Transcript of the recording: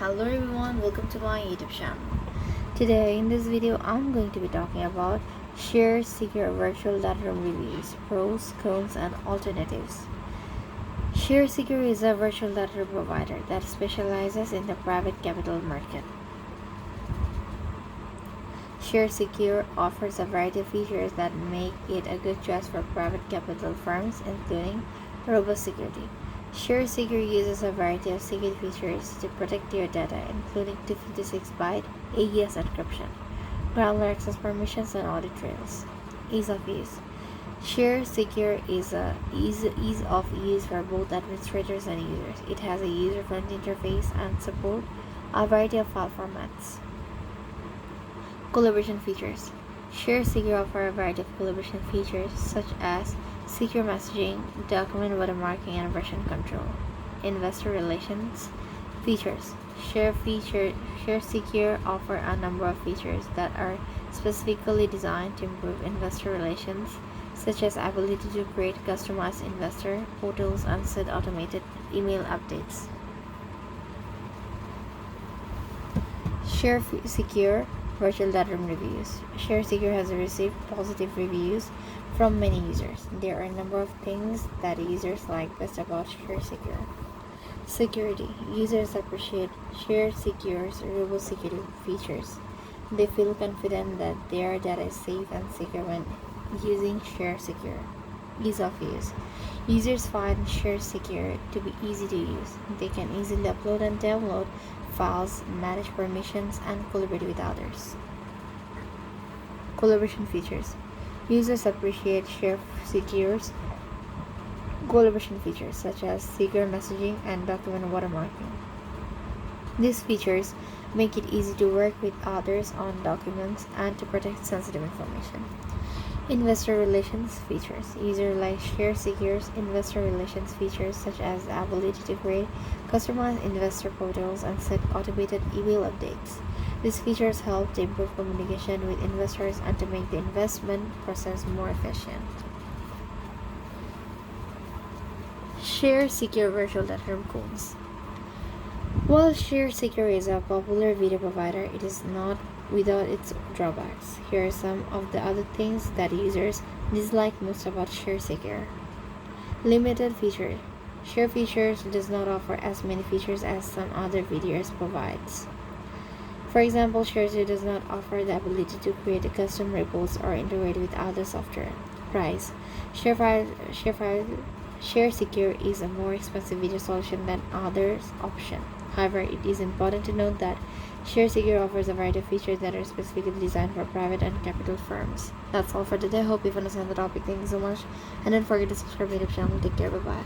Hello everyone, welcome to my YouTube channel. Today in this video I'm going to be talking about ShareSecure virtual data room reviews, pros, cons and alternatives. ShareSecure is a virtual data room provider that specializes in the private capital market. ShareSecure offers a variety of features that make it a good choice for private capital firms, including robust security. ShareSecure uses a variety of security features to protect your data, including 256-byte AES encryption, granular access permissions, and audit trails. Ease of use. ShareSecure is ease of use for both administrators and users. It has a user-friendly interface and support a variety of file formats. Collaboration features. ShareSecure offers a variety of collaboration features such as secure messaging, document watermarking, and version control. Investor relations features. ShareSecure offers a number of features that are specifically designed to improve investor relations, such as ability to create customized investor portals and set automated email updates. ShareSecure virtual data room reviews. ShareSecure has received positive reviews from many users. There are a number of things that users like best about ShareSecure. Security. Users appreciate ShareSecure's robust security features. They feel confident that their data is safe and secure when using ShareSecure. Ease of use. Users find ShareSecure to be easy to use. They can easily upload and download files, manage permissions, and collaborate with others. Collaboration features. Users appreciate ShareSecure's collaboration features such as secure messaging and document watermarking. These features make it easy to work with others on documents and to protect sensitive information. Investor relations features. Users like ShareSecure's investor relations features such as the ability to create customized investor portals and set automated email updates. These features help to improve communication with investors and to make the investment process more efficient. ShareSecure virtual data room cons. While ShareSecure is a popular video provider, it is not without its drawbacks. Here are some of the other things that users dislike most about ShareSecure. Limited features. ShareSecure does not offer as many features as some other VDRs provides. For example, ShareSecure does not offer the ability to create custom reports or integrate with other software. Price. ShareSecure is a more expensive video solution than others' option. However, it is important to note that ShareSecure offers a variety of features that are specifically designed for private and capital firms. That's all for today. Hope you've understood the topic. Thank you so much. And don't forget to subscribe to the YouTube channel. Take care. Bye-bye.